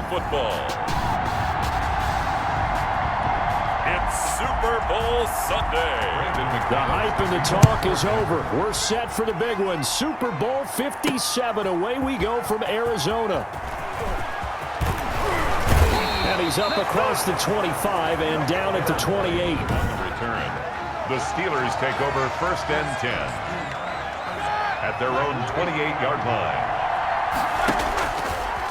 football. It's Super Bowl Sunday. The hype and the talk is over. We're set for the big one. Super Bowl 57. Away we go from Arizona. And he's up across the 25 and down at the 28. On the return, the Steelers take over 1st and 10 at their own 28-yard line.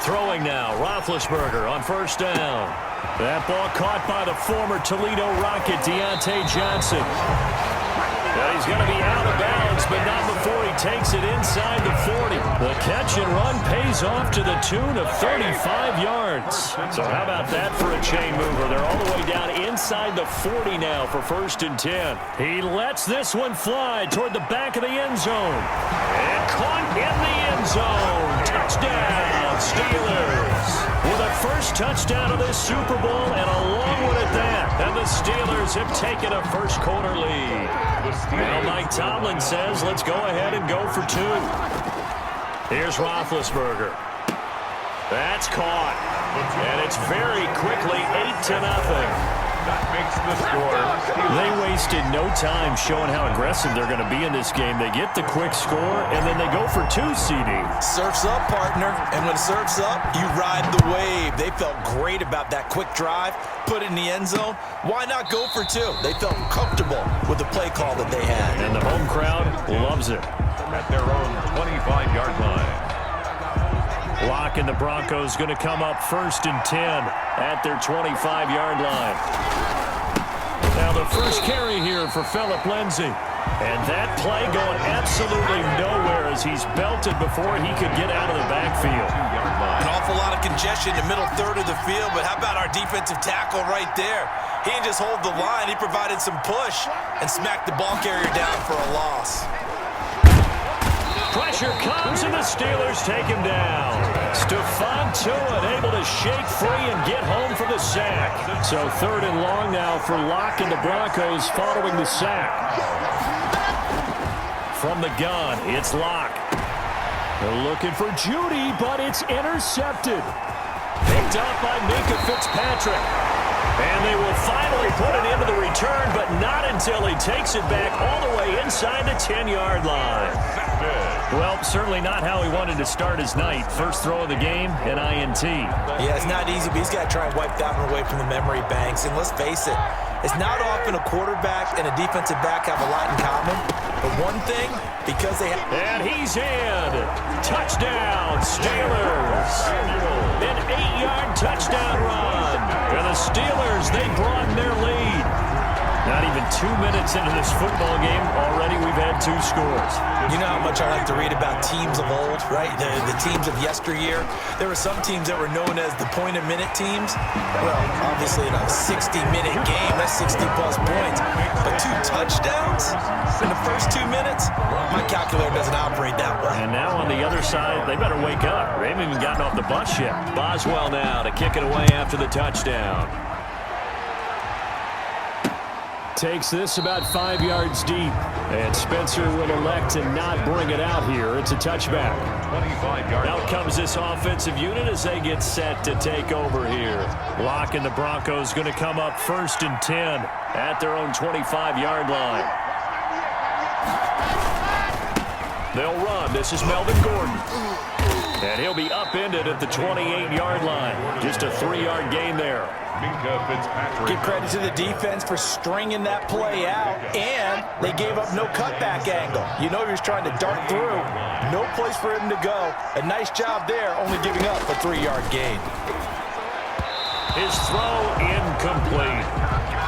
Throwing now, Roethlisberger on 1st down. That ball caught by the former Toledo Rocket, Deontay Johnson. Now he's going to be out of bounds, but not before he takes it inside the 40. The catch and run pays off to the tune of 35 yards. So how about that for a chain mover? They're all the way down inside the 40 now for 1st and 10. He lets this one fly toward the back of the end zone. And caught in the end zone. Touchdown, Steelers. With a first touchdown of this Super Bowl and a long one at that. And the Steelers have taken a first quarter lead. Now Mike Tomlin says, let's go ahead and go for 2. Here's Roethlisberger. That's caught. And it's very quickly 8-0. That makes the score. They wasted no time showing how aggressive they're going to be in this game. They get the quick score, and then they go for 2, CD. Surf's up, partner. And when surf's up, you ride the wave. They felt great about that quick drive, put it in the end zone. Why not go for 2? They felt comfortable with the play call that they had. And the home crowd loves it. At their own 25-yard line. Lock and the Broncos going to come up 1st and 10 at their 25-yard line. Now the first carry here for Phillip Lindsay. And that play going absolutely nowhere as he's belted before he could get out of the backfield. An awful lot of congestion in the middle third of the field, but how about our defensive tackle right there? He didn't just hold the line, he provided some push and smacked the ball carrier down for a loss. Pressure comes, and the Steelers take him down. Stephon Tuitt able to shake free and get home for the sack. So 3rd and long now for Locke and the Broncos following the sack. From the gun, it's Locke. They're looking for Judy, but it's intercepted. Picked up by Minka Fitzpatrick. And they will finally put it into the return, but not until he takes it back all the way inside the 10-yard line. Well, certainly not how he wanted to start his night. First throw of the game, an INT. Yeah, it's not easy, but he's got to try and wipe that one away from the memory banks. And let's face it, it's not often a quarterback and a defensive back have a lot in common. But one thing, because they have... And he's in. Touchdown, Steelers. An 8-yard touchdown run. And the Steelers, they broaden their lead. Not even 2 minutes into this football game, already we've had 2 scores. You know how much I like to read about teams of old, right? The teams of yesteryear. There were some teams that were known as the point-a-minute teams. Well, obviously in a 60-minute game, that's 60-plus points. But 2 touchdowns in the first 2 minutes? My calculator doesn't operate that way. And now on the other side, they better wake up. They haven't even gotten off the bus yet. Boswell now to kick it away after the touchdown. Takes this about 5 yards deep. And Spencer will elect to not bring it out here. It's a touchback. 25-yard Out comes this offensive unit as they get set to take over here. Locke and the Broncos going to come up 1st and 10 at their own 25-yard line. They'll run. This is Melvin Gordon. And he'll be upended at the 28-yard line. Just a 3-yard gain there. Minka Fitzpatrick. Give credit to the defense for stringing that play out, and they gave up no cutback angle. You know he was trying to dart through. No place for him to go. A nice job there, only giving up a 3-yard gain. His throw incomplete.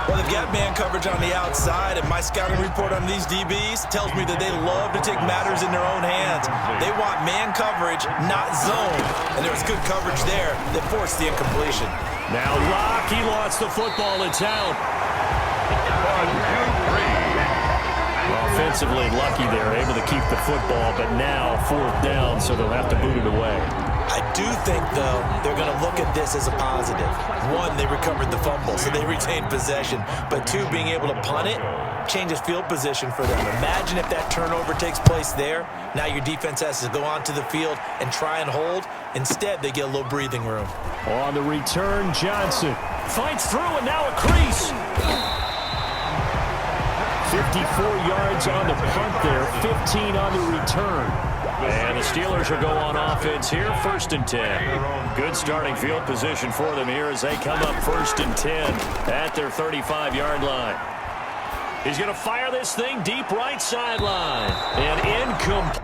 Well, they've got man coverage on the outside, and my scouting report on these DBs tells me that they love to take matters in their own hands. They want man coverage, not zone. And there was good coverage there that forced the incompletion. Now Locke, he lost the football. It's out. 1, 2, 3. Offensively lucky they're able to keep the football, but now 4th down, so they'll have to boot it away. I do think, though, they're going to look at this as a positive. One, they recovered the fumble, so they retained possession. But two, being able to punt it changes field position for them. Imagine if that turnover takes place there. Now your defense has to go onto the field and try and hold. Instead, they get a little breathing room. On the return, Johnson fights through, and now a crease. 54 yards on the punt there, 15 on the return. And the Steelers will go on offense here, 1st and 10. Good starting field position for them here as they come up 1st and 10 at their 35-yard line. He's going to fire this thing deep right sideline. And incomplete.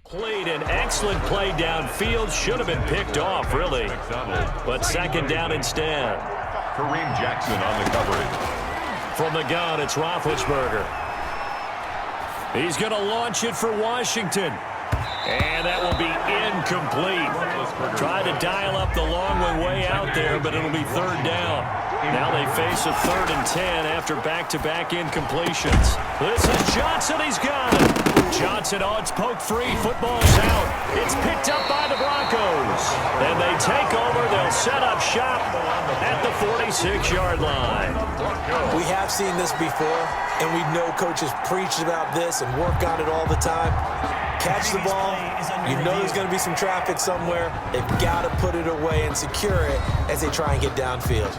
Played an excellent play downfield. Should have been picked off, really. But 2nd down instead. Kareem Jackson on the coverage. From the gun, it's Roethlisberger. He's going to launch it for Washington. And that will be incomplete. Tried to dial up the long one way out there, but it'll be 3rd down. Now they face a 3rd and 10 after back-to-back incompletions. This is Johnson. He's got it. Johnson, oh, it's poked free. Football's out. It's picked up by the Broncos. And they take over. They'll set up shop at the 46-yard line. We have seen this before, and we know coaches preach about this and work on it all the time. Catch the ball. You know there's going to be some traffic somewhere. They've got to put it away and secure it as they try and get downfield.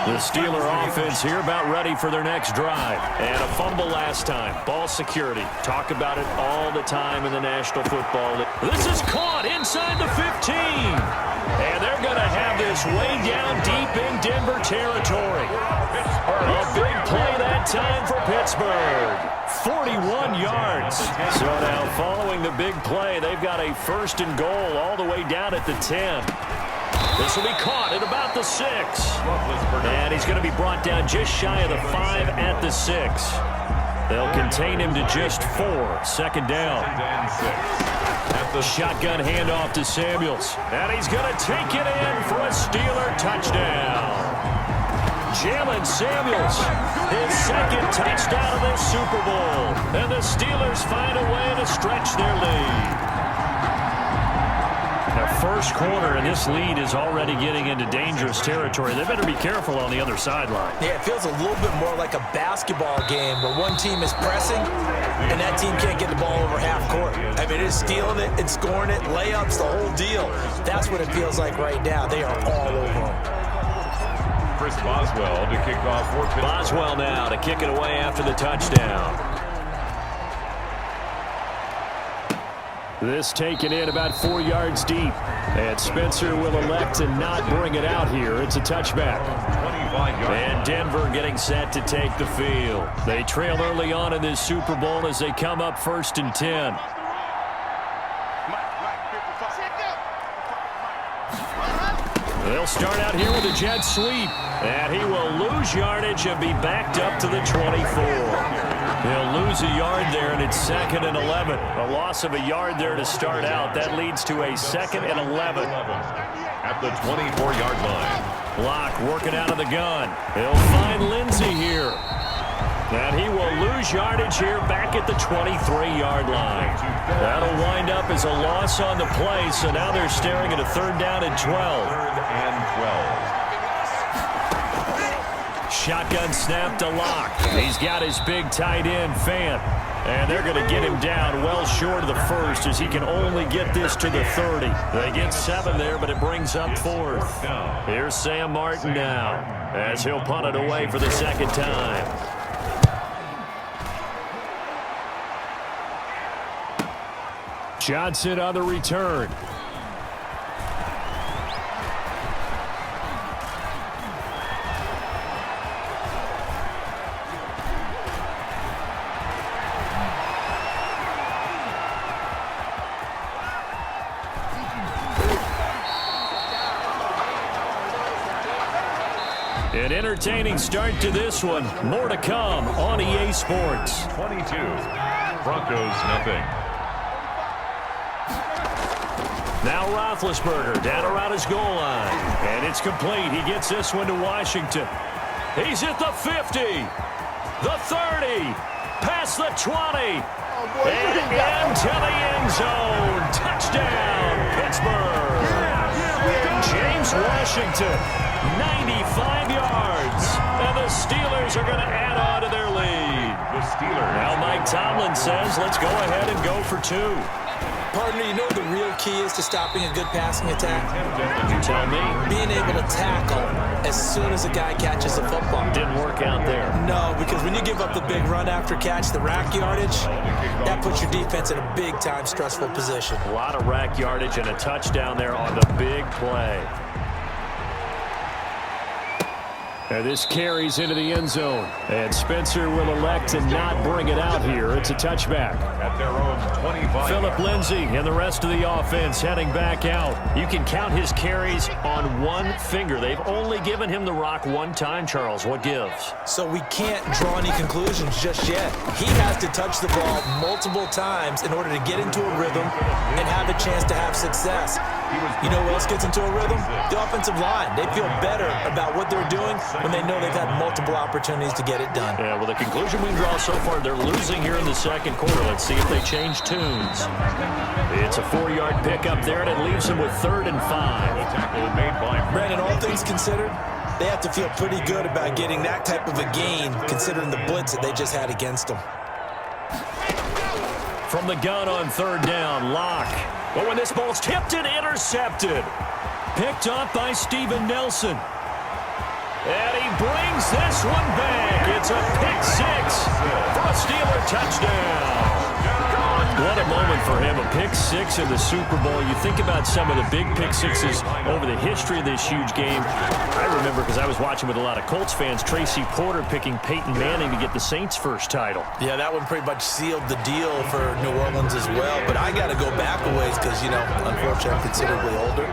The Steeler offense here about ready for their next drive. And a fumble last time. Ball security. Talk about it all the time in the National Football League. This is caught inside the 15. And they're going to have this way down deep in Denver territory. A big play that time for Pittsburgh. 41 yards. So now following the big play, they've got a 1st and goal all the way down at the 10. This will be caught at about the 6. And he's going to be brought down just shy of the 5 at the 6. They'll contain him to just 4. 2nd down. Shotgun handoff to Samuels. And he's going to take it in for a Steeler touchdown. Jalen Samuels, his 2nd touchdown of this Super Bowl. And the Steelers find a way to stretch their lead. Now, 1st quarter, and this lead is already getting into dangerous territory. They better be careful on the other sideline. Yeah, it feels a little bit more like a basketball game where one team is pressing and that team can't get the ball over half court. I mean, it's stealing it and scoring it, layups, the whole deal. That's what it feels like right now. They are all over them. Chris Boswell to kick off for Pittsburgh. Boswell now to kick it away after the touchdown. This taken in about 4 yards deep. And Spencer will elect to not bring it out here. It's a touchback. And Denver getting set to take the field. They trail early on in this Super Bowl as they come up 1st and 10. They'll start out here with a jet sweep. And he will lose yardage and be backed up to the 24. He'll lose a yard there, and it's 2nd and 11. A loss of a yard there to start out. That leads to a 2nd and 11. At the 24-yard line. Block working out of the gun. They'll find Lindsey here. And he will lose yardage here back at the 23-yard line. That'll wind up as a loss on the play, so now they're staring at a 3rd down and 12. 3rd and 12. Shotgun snap to Locke. He's got his big tight end, Fant. And they're going to get him down well short of the 1st as he can only get this to the 30. They get 7 there, but it brings up 4th. Here's Sam Martin now as he'll punt it away for the 2nd time. Johnson on the return. An entertaining start to this one. More to come on EA Sports. 22. Broncos, nothing. Now Roethlisberger down around his goal line. And it's complete. He gets this one to Washington. He's at the 50, the 30, past the 20, and into the end zone. Touchdown, Pittsburgh. James Washington, 95 yards. And the Steelers are going to add on to their lead. The Steelers. Now Mike Tomlin says, let's go ahead and go for 2. Partner, you know what the real key is to stopping a good passing attack? You tell me. Being able to tackle as soon as a guy catches the football. Didn't work out there. No, because when you give up the big run after catch, the rack yardage, that puts your defense in a big-time stressful position. A lot of rack yardage and a touchdown there on the big play. And this carries into the end zone. And Spencer will elect to not bring it out here. It's a touchback. At their own 25. Philip Lindsay and the rest of the offense heading back out. You can count his carries on one finger. They've only given him the rock one time, Charles. What gives? So we can't draw any conclusions just yet. He has to touch the ball multiple times in order to get into a rhythm and have a chance to have success. You know who else gets into a rhythm? The offensive line. They feel better about what they're doing when they know they've had multiple opportunities to get it done. Yeah, well, the conclusion we can draw so far, they're losing here in the second quarter. Let's see if they change tunes. It's a 4-yard pickup there, and it leaves them with 3rd and 5. Brandon, all things considered, they have to feel pretty good about getting that type of a gain, considering the blitz that they just had against them. From the gun on 3rd down, Locke. But when this ball's tipped and intercepted. Picked up by Steven Nelson. And he brings this one back. It's a pick 6 for a Steeler touchdown. What a moment for him, a pick 6 in the Super Bowl. You think about some of the big pick 6s over the history of this huge game. I remember, because I was watching with a lot of Colts fans, Tracy Porter picking Peyton Manning to get the Saints' first title. Yeah, that one pretty much sealed the deal for New Orleans as well. But I got to go back a ways because, you know, unfortunately I'm considerably older.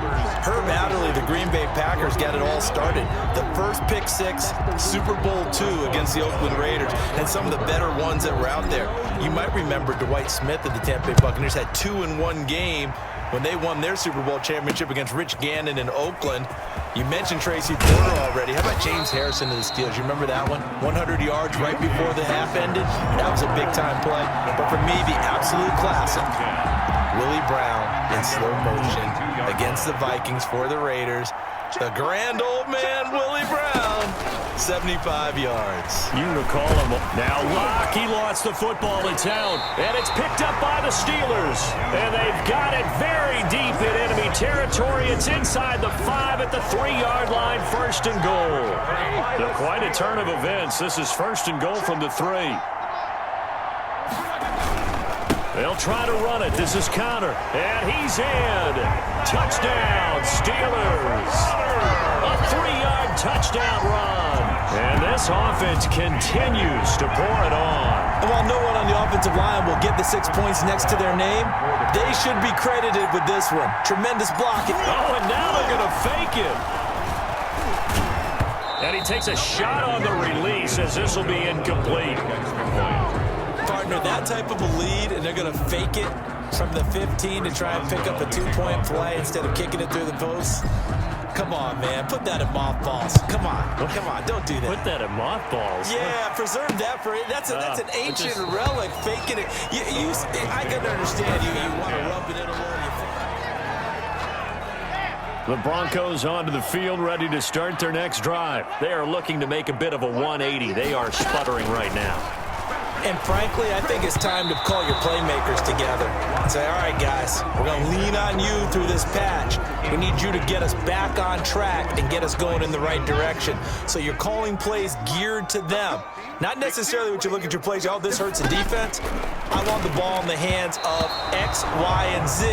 Herb Adderley, the Green Bay Packers, got it all started. The first pick 6, Super Bowl II against the Oakland Raiders, and some of the better ones that were out there. You might remember Dwight Smith of the Tampa Bay Buccaneers had 2 in one game when they won their Super Bowl championship against Rich Gannon in Oakland. You mentioned Tracy Porter already. How about James Harrison of the Steelers? You remember that one? 100 yards right before the half ended? That was a big-time play. But for me, the absolute classic, Willie Brown in slow motion against the Vikings for the Raiders. The grand old man, Willie Brown, 75 yards. You recall him. Now Locke, he lost the football. It's out, and it's picked up by the Steelers. And they've got it very deep in enemy territory. It's inside the 5 at the 3-yard line, 1st and goal. Now, quite a turn of events. This is 1st and goal from the 3. They'll try to run it. This is Connor, and he's in. Touchdown, Steelers. A 3-yard touchdown run. And this offense continues to pour it on. And while no one on the offensive line will get the 6 points next to their name, they should be credited with this one. Tremendous blocking. Oh, and now they're going to fake it. And he takes a shot on the release as this will be incomplete. Partner, that type of a lead, and they're going to fake it from the 15 to try and pick up a 2-point play instead of kicking it through the post. Come on, man. Put that in mothballs. Come on. Don't do that. Put that in mothballs. Yeah, preserve that for it. That's an ancient relic. Faking it. I can understand you. You want to rub it in a little. The Broncos onto the field, ready to start their next drive. They are looking to make a bit of a 180. They are sputtering right now. And frankly, I think it's time to call your playmakers together and say, all right, guys, we're going to lean on you through this patch. We need you to get us back on track and get us going in the right direction. So you're calling plays geared to them. Not necessarily what you look at your plays, oh, this hurts the defense. I want the ball in the hands of X, Y, and Z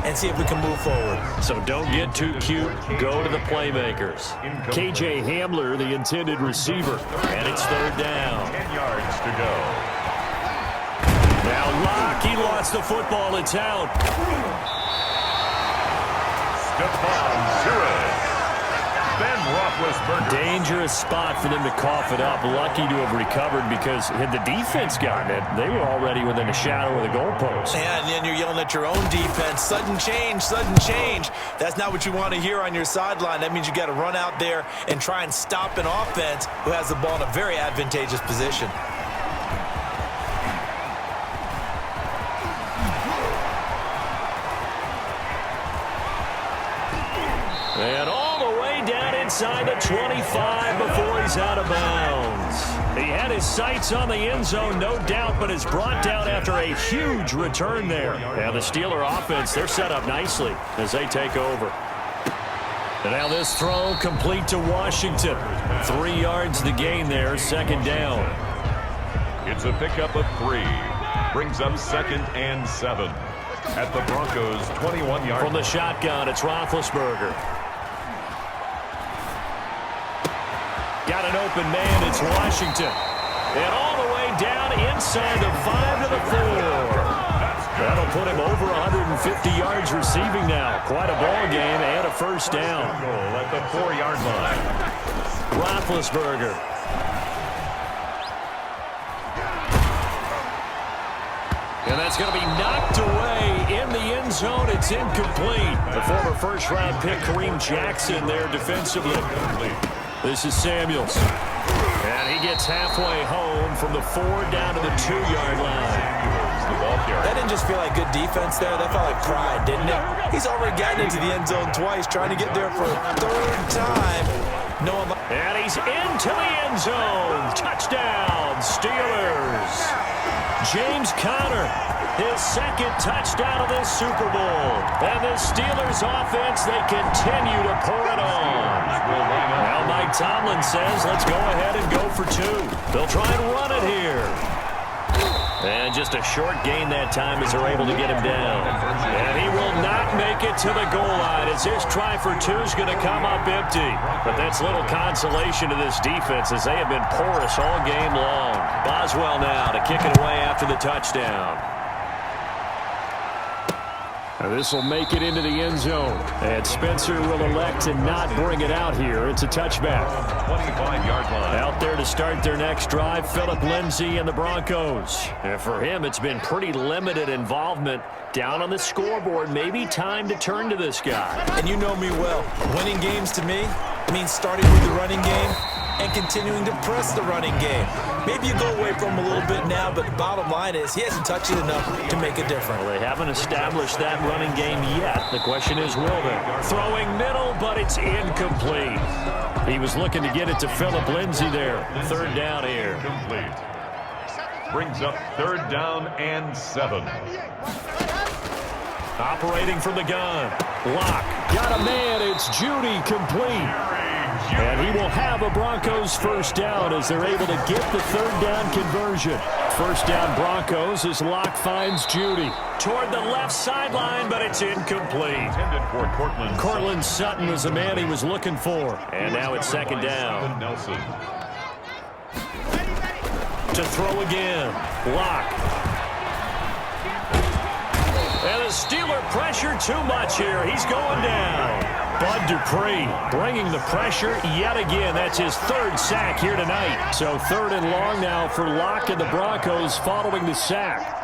and see if we can move forward. So don't get too cute. Go to the playmakers. KJ Hamler, the intended receiver. And it's 3rd down. 10 yards to go. Now Locke, he lost the football. It's out. Stephon Zurich. Ben Roethlisberger Roethlisberger. Dangerous spot for them to cough it up. Lucky to have recovered because had the defense gotten it, they were already within a shadow of the goalpost. Yeah, and then you're yelling at your own defense. Sudden change, sudden change. That's not what you want to hear on your sideline. That means you got to run out there and try and stop an offense who has the ball in a very advantageous position. And all the way down inside the 25 before he's out of bounds. He had his sights on the end zone, no doubt, but is brought down after a huge return there. And the Steeler offense, they're set up nicely as they take over. And now this throw complete to Washington. 3 yards the gain there, second down. It's a pickup of 3. Brings up 2nd and 7. At the Broncos' 21-yard From the shotgun, it's Roethlisberger. Got an open man, it's Washington. And all the way down inside the 5 to the 4. That'll put him over 150 yards receiving now. Quite a ball game and a first down. goal at the 4-yard line. Roethlisberger. And that's going to be knocked away in the end zone. It's incomplete. The former first-round pick, Kareem Jackson, there defensively. This is Samuels. And he gets halfway home from the 4 down to the 2-yard line. That didn't just feel like good defense there. That felt like pride, didn't it? He's already gotten into the end zone twice, trying to get there for a 3rd time. And he's into the end zone. Touchdown, Steelers. James Conner, his 2nd touchdown of this Super Bowl. And the Steelers offense, they continue to pour it on. Now Mike Tomlin says, let's go ahead and go for 2. They'll try and run it here. And just a short gain that time as they're able to get him down. And he will not make it to the goal line as his try for 2 is going to come up empty. But that's little consolation to this defense as they have been porous all game long. Boswell now to kick it away after the touchdown. And this will make it into the end zone. And Spencer will elect to not bring it out here. It's a touchback. 25-yard line. Out there to start their next drive, Phillip Lindsay and the Broncos. And for him, it's been pretty limited involvement. Down on the scoreboard, maybe time to turn to this guy. And you know me well. Winning games to me means starting with the running game and continuing to press the running game. Maybe you go away from him a little bit now, but the bottom line is he hasn't touched it enough to make a difference. Well, they haven't established that running game yet. The question is, will they? Throwing middle, but it's incomplete. He was looking to get it to Phillip Lindsay there. 3rd down here. Complete. Brings up 3rd down and 7. Operating from the gun. Lock. Got a man. It's Judy complete. And he will have a Broncos first down as they're able to get the 3rd down conversion. First down Broncos as Locke finds Judy. Toward the left sideline, but it's incomplete. Intended for Cortland Sutton was the man he was looking for. And now it's 2nd down. Nelson. To throw again. Locke. And the Steeler pressure too much here. He's going down. Bud Dupree bringing the pressure yet again. That's his 3rd sack here tonight. So 3rd and long now for Locke and the Broncos following the sack.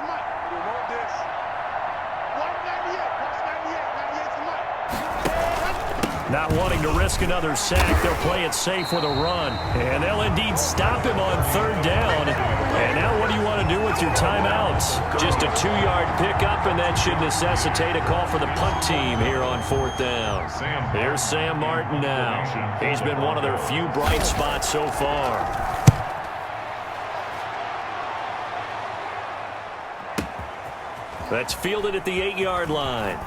Not wanting to risk another sack, they'll play it safe with a run. And they'll indeed stop him on 3rd down. And now what do you want to do with your timeouts? Just a 2-yard pickup, and that should necessitate a call for the punt team here on 4th down. Here's Sam Martin now. He's been one of their few bright spots so far. That's fielded at the 8-yard line.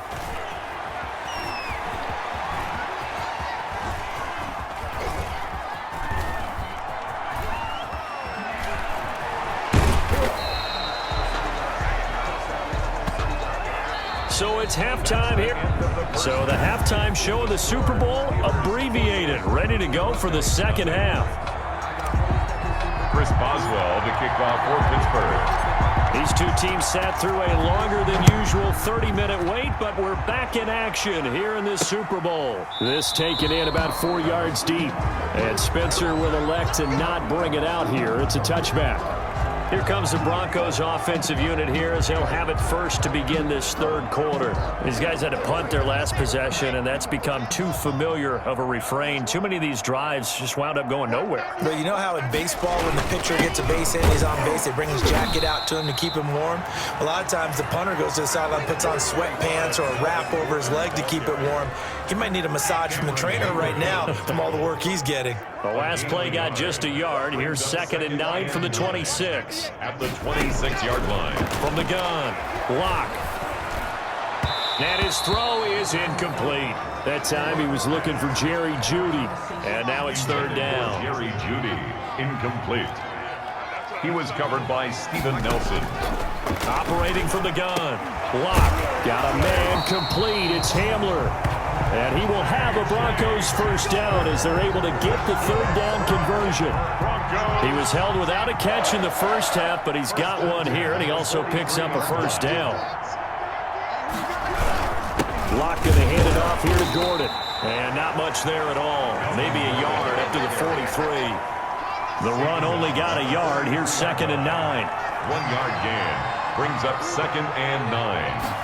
So it's halftime here. So the halftime show of the Super Bowl abbreviated, ready to go for the 2nd half. Chris Boswell to kick off for Pittsburgh. These two teams sat through a longer than usual 30-minute wait, but we're back in action here in this Super Bowl. This taken in about 4 yards deep, and Spencer will elect to not bring it out here. It's a touchback. Here comes the Broncos offensive unit here as they'll have it first to begin this third quarter. These guys had to punt their last possession, and that's become too familiar of a refrain. Too many of these drives just wound up going nowhere. But you know how in baseball, when the pitcher gets a base hit and he's on base, they bring his jacket out to him to keep him warm? A lot of times the punter goes to the sideline, puts on sweatpants or a wrap over his leg to keep it warm. He might need a massage from the trainer right now from all the work he's getting. The last play got just a yard. Here's 2nd and 9 from the 26. At the 26-yard line. From the gun, Locke. And his throw is incomplete. That time he was looking for Jerry Jeudy. And now it's 3rd down. Jerry Jeudy, incomplete. He was covered by Steven Nelson. Operating from the gun, Locke. Got a man complete. It's Hamler. And he will have a Broncos first down as they're able to get the 3rd down conversion. He was held without a catch in the first half, but he's got one here, and he also picks up a first down. Locke going to hand it off here to Gordon. And not much there at all. Maybe a yard up to the 43. The run only got a yard. Here's 2nd and 9. 1-yard gain. Brings up 2nd and 9.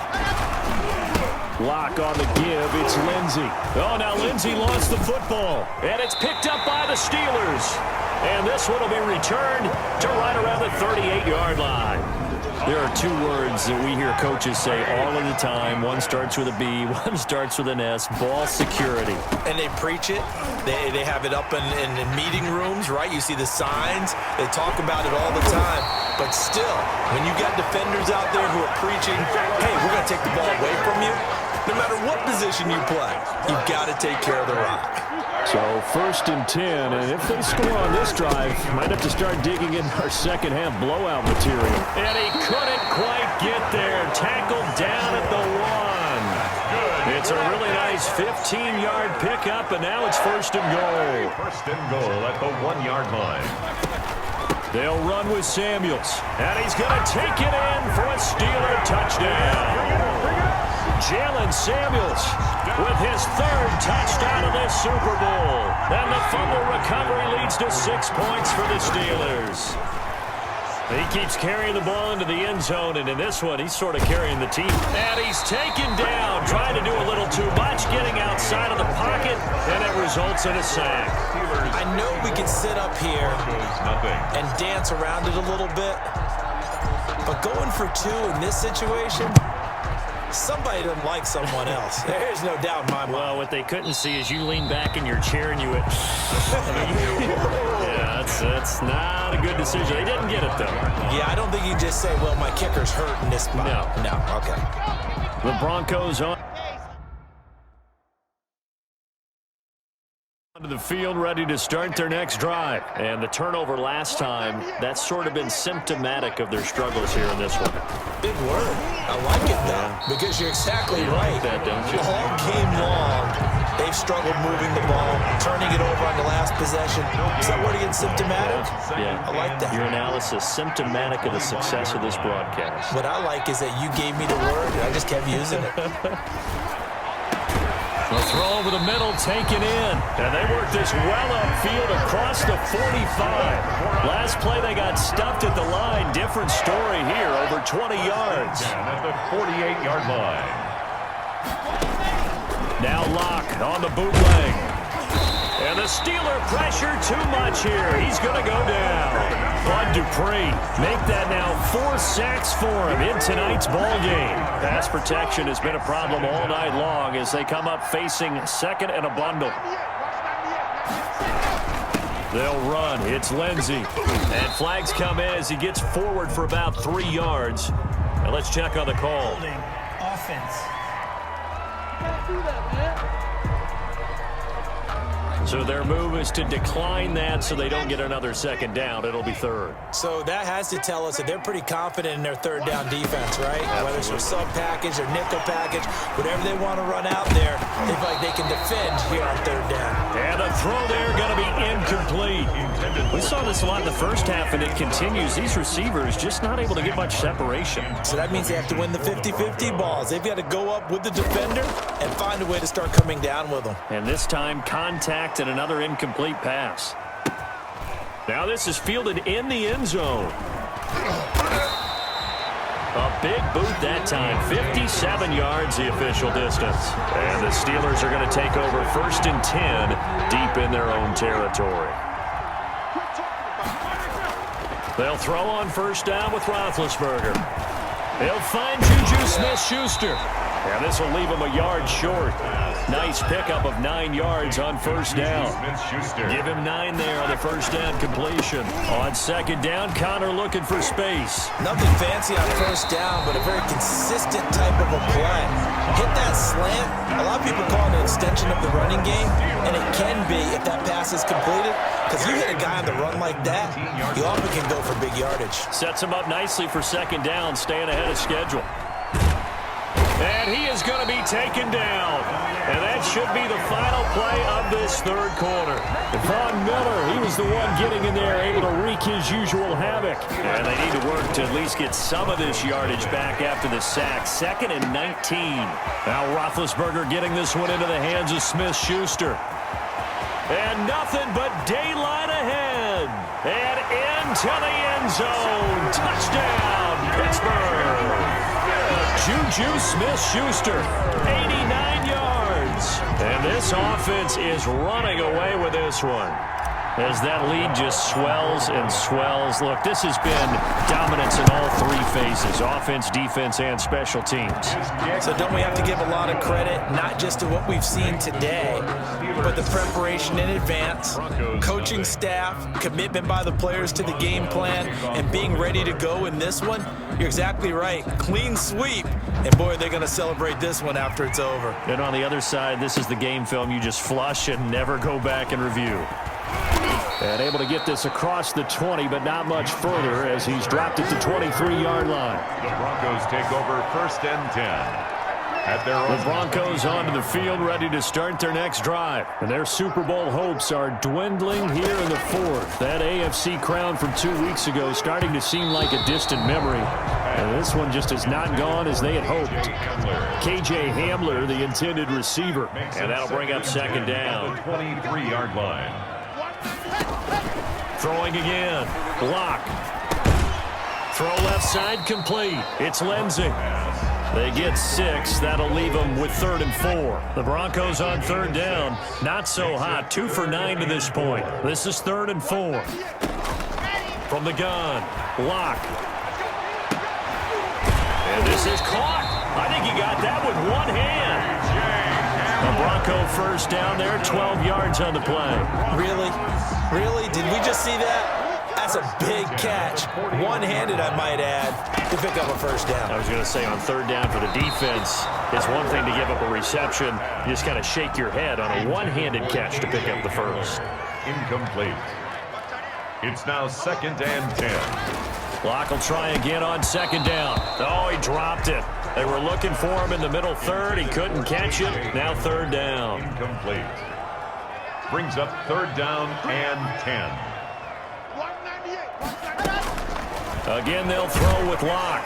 Locke on the give. It's Lindsey. Oh, now Lindsey lost the football. And it's picked up by the Steelers. And this one will be returned to right around the 38-yard line. There are 2 words that we hear coaches say all of the time. One starts with a B, one starts with an S. Ball security. And they preach it. They have it up in meeting rooms, right? You see the signs. They talk about it all the time. But still, when you got defenders out there who are preaching, hey, we're going to take the ball away from you, no matter what position you play, you've got to take care of the rock. So 1st and 10, and if they score on this drive, might have to start digging in our second half blowout material. And he couldn't quite get there. Tackled down at the 1. It's a really nice 15-yard pickup, and now it's 1st and goal. 1st and goal at the 1-yard line. They'll run with Samuels, and he's going to take it in for a Steeler touchdown. Jalen Samuels with his 3rd touchdown of this Super Bowl. And the fumble recovery leads to 6 points for the Steelers. He keeps carrying the ball into the end zone, and in this one, he's sort of carrying the team. And he's taken down, trying to do a little too much, getting outside of the pocket, and it results in a sack. I know we can sit up here and dance around it a little bit, but going for 2 in this situation, somebody doesn't like someone else. There's no doubt in my mind. Well, what they couldn't see is you lean back in your chair and you went, yeah, that's not a good decision. They didn't get it, though. Yeah, I don't think you just say, well, my kicker's hurt in this spot. No, okay. The Broncos on to the field, ready to start their next drive. And the turnover last time, that's sort of been symptomatic of their struggles here in this one. Big word. I like it, though, because you're exactly right. Like that, don't you? All game long, they've struggled moving the ball, turning it over on the last possession. Is that word again, symptomatic? Yeah. I like that. Your analysis, symptomatic of the success of this broadcast. What I like is that you gave me the word, and I just kept using it. The throw over the middle, taken in. And they work this well upfield across the 45. Last play, they got stuffed at the line. Different story here, over 20 yards. At the 48-yard line. Now Locke on the bootleg. And the Steeler pressure too much here. He's going to go down. Bud Dupree make that now 4 sacks for him in tonight's ball game. Pass protection has been a problem all night long as they come up facing 2nd and a bundle. They'll run. It's Lindsey. And flags come in as he gets forward for about 3 yards. Now let's check on the call. Offense. You can't do that, man. So their move is to decline that so they don't get another 2nd down. It'll be 3rd. So that has to tell us that they're pretty confident in their 3rd down defense, right? Absolutely. Whether it's a sub package or nickel package, whatever they want to run out there, they feel like they can defend here on 3rd down. And a throw there going to be incomplete. We saw this a lot in the first half, and it continues. These receivers just not able to get much separation. So that means they have to win the 50-50 balls. They've got to go up with the defender and find a way to start coming down with them. And this time, contact and another incomplete pass. Now this is fielded in the end zone. A big boot that time. 57 yards the official distance. And the Steelers are going to take over 1st and 10 deep in their own territory. They'll throw on 1st down with Roethlisberger. They'll find Juju Smith-Schuster. And this will leave him a yard short. Nice pickup of 9 yards on 1st down. Give him 9 there on the 1st down completion. On 2nd down, Connor looking for space. Nothing fancy on 1st down, but a very consistent type of a play. Hit that slant. A lot of people call it an extension of the running game, and it can be if that pass is completed, because you hit a guy on the run like that, you often can go for big yardage. Sets him up nicely for 2nd down, staying ahead of schedule. And he is going to be taken down. And that should be the final play of this 3rd quarter. Von Miller, he was the one getting in there, able to wreak his usual havoc. And they need to work to at least get some of this yardage back after the sack. 2nd and 19. Now Roethlisberger getting this one into the hands of Smith-Schuster. And nothing but daylight ahead. And into the end zone. Touchdown, Pittsburgh. Juju Smith-Schuster, 89 yards. And this offense is running away with this one. As that lead just swells and swells. Look, this has been dominance in all 3 phases, offense, defense, and special teams. So don't we have to give a lot of credit, not just to what we've seen today, but the preparation in advance, coaching staff, commitment by the players to the game plan, and being ready to go in this one? You're exactly right. Clean sweep. And, boy, they're going to celebrate this one after it's over. And on the other side, this is the game film you just flush and never go back and review. And able to get this across the 20, but not much further as he's dropped it to 23-yard line. The Broncos take over 1st and 10. The Broncos onto the field, ready to start their next drive. And their Super Bowl hopes are dwindling here in the 4th. That AFC crown from 2 weeks ago starting to seem like a distant memory. And this one just has not gone as they had hoped. KJ Hamler, the intended receiver. And that'll bring up 2nd down. 23-yard line. Throwing again. Block. Throw left side complete. It's Lindsey. They get 6. That'll leave them with 3rd and 4. The Broncos on 3rd down. Not so hot. 2 for 9 to this point. This is 3rd and 4. From the gun. Lock. And this is caught. I think he got that with one hand. A Bronco 1st down there. 12 yards on the play. Really? Really? Did we just see that? That's a big catch. One-handed, I might add, to pick up a 1st down. I was going to say on 3rd down for the defense, it's one thing to give up a reception. You just kind of shake your head on a one-handed catch to pick up the 1st. Incomplete. It's now 2nd and 10. Lock will try again on 2nd down. Oh, he dropped it. They were looking for him in the middle 3rd. He couldn't catch it. Now 3rd down. Incomplete. Brings up 3rd down and 10. Again, they'll throw with Lock.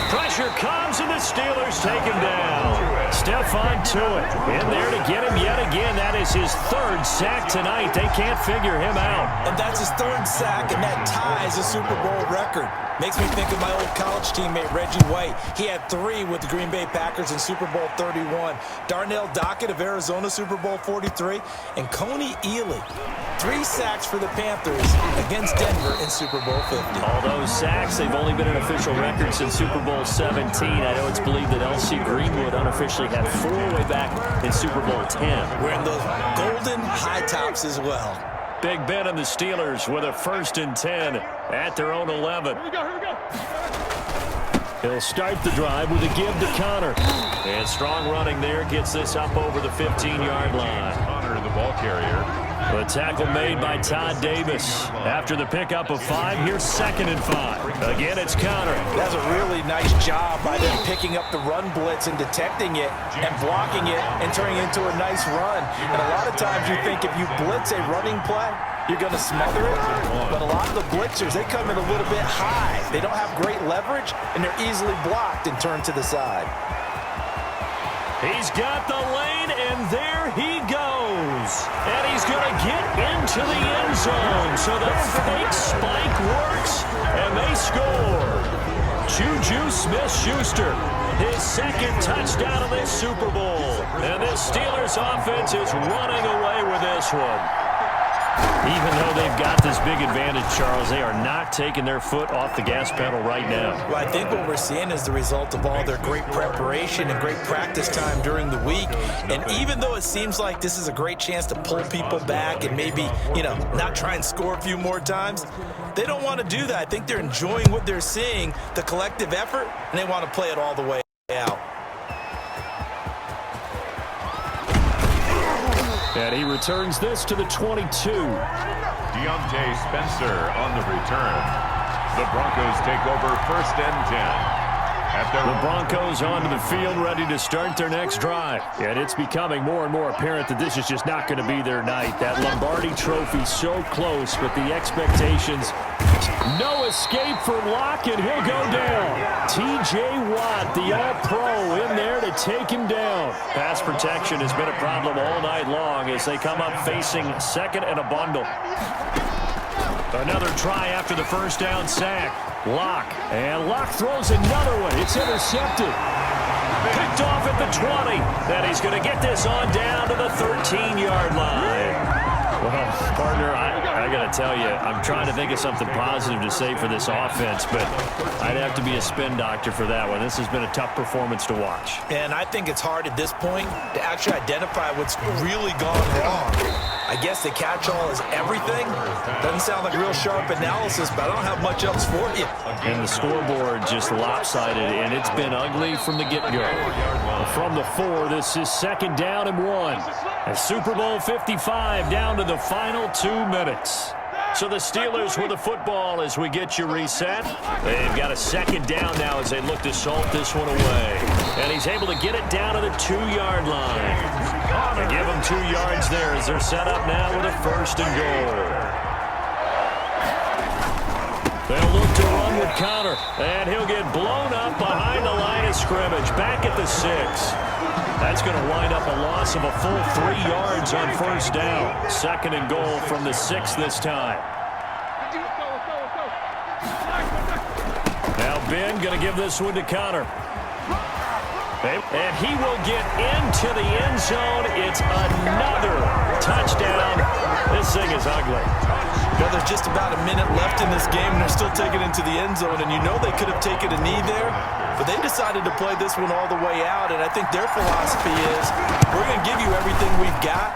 Pressure comes, and the Steelers take him down. Stephon Tuitt in there to get him yet again. That is his 3rd sack tonight. They can't figure him out. And that's his 3rd sack, and that ties a Super Bowl record. Makes me think of my old college teammate, Reggie White. He had 3 with the Green Bay Packers in Super Bowl 31. Darnell Dockett of Arizona, Super Bowl 43. And Coney Ealy, 3 sacks for the Panthers against Denver in Super Bowl 50. All those sacks, they've only been an official record since Super Bowl 17. I know it's believed that L.C. Greenwood unofficially had 4 way back in Super Bowl 10. Wearing those golden high tops as well. Big Ben and the Steelers with a 1st and 10 at their own 11. Here we go. He'll start the drive with a give to Connor. And strong running there gets this up over the 15-yard line. Connor, the ball carrier. The tackle made by Todd Davis. After the pickup of 5, here's 2nd and 5. Again, it's Connor. That's a really nice job by them picking up the run blitz and detecting it and blocking it and turning it into a nice run. And a lot of times you think if you blitz a running play, you're going to smother it. But a lot of the blitzers, they come in a little bit high. They don't have great leverage, and they're easily blocked and turned to the side. He's got the lane, and there he goes. And he's going to get into the end zone. So the fake spike works, and they score. Juju Smith-Schuster, his 2nd touchdown of this Super Bowl. And this Steelers offense is running away with this one. Even though they've got this big advantage, Charles, they are not taking their foot off the gas pedal right now. Well, I think what we're seeing is the result of all their great preparation and great practice time during the week. And even though it seems like this is a great chance to pull people back and maybe, not try and score a few more times, they don't want to do that. I think they're enjoying what they're seeing, the collective effort, and they want to play it all the way out. And he returns this to the 22. Deontay Spencer on the return. The Broncos take over 1st and 10. The Broncos onto the field, ready to start their next drive. And it's becoming more and more apparent that this is just not going to be their night. That Lombardi Trophy so close, but the expectations, no escape for Locke, and he'll go down. T.J. Watt, the All-Pro, in there to take him down. Pass protection has been a problem all night long as they come up facing 2nd and a bundle. Another try after the 1st down sack. Locke. And Locke throws another one. It's intercepted. Picked off at the 20. Then he's going to get this on down to the 13-yard line. Well, partner, I got to tell you, I'm trying to think of something positive to say for this offense, but I'd have to be a spin doctor for that one. This has been a tough performance to watch. And I think it's hard at this point to actually identify what's really gone wrong. I guess the catch-all is everything. Doesn't sound like real sharp analysis, but I don't have much else for you. And the scoreboard just lopsided, and it's been ugly from the get-go. From the 4, this is 2nd down and 1. A Super Bowl 55 down to the final 2 minutes. So the Steelers with the football as we get you reset. They've got a 2nd down now as they look to salt this one away. And he's able to get it down to the 2-yard line. They give him 2 yards there as they're set up now with a 1st and goal. They'll look to run with Connor, and he'll get blown up behind the line of scrimmage, back at the 6. That's going to wind up a loss of a full 3 yards on 1st down. 2nd and goal from the 6 this time. Now Ben going to give this one to Connor. And he will get into the end zone. It's another touchdown. This thing is ugly. Well, there's just about a minute left in this game, and they're still taking it into the end zone. And you know they could have taken a knee there, but they decided to play this one all the way out. And I think their philosophy is, we're going to give you everything we've got.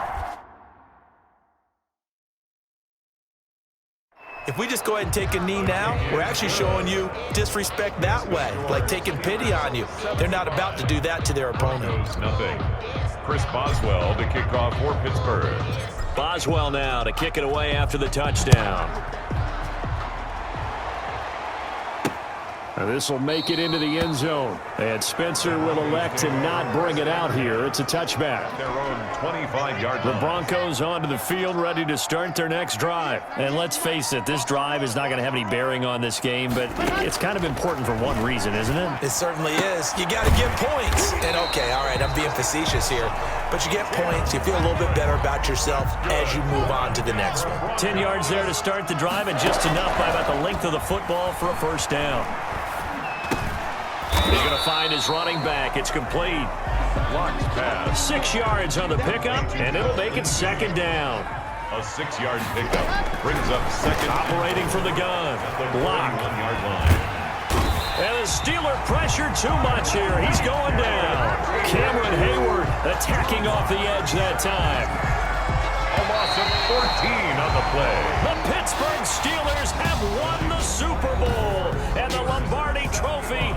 If we just go ahead and take a knee now, we're actually showing you disrespect that way, like taking pity on you. They're not about to do that to their opponent. Nothing. Chris Boswell to kick off for Pittsburgh. Boswell now to kick it away after the touchdown. This will make it into the end zone. And Spencer will elect to not bring it out here. It's a touchback. Their own 25-yard line. The Broncos onto the field, ready to start their next drive. And let's face it, this drive is not going to have any bearing on this game, but it's kind of important for one reason, isn't it? It certainly is. You got to get points. And okay, all right, I'm being facetious here, but you get points. You feel a little bit better about yourself as you move on to the next one. 10 yards there to start the drive, and just enough by about the length of the football for a 1st down. He's going to find his running back. It's complete. Blocked pass. 6 yards on the pickup, and it'll make it 2nd down. A 6-yard pickup brings up 2nd. Operating from the gun. Block. 1-yard line. And the Steeler pressure too much here. He's going down. Cameron Hayward attacking off the edge that time. A loss of 14 on the play. The Pittsburgh Steelers have won the Super Bowl, and the Lombardi Trophy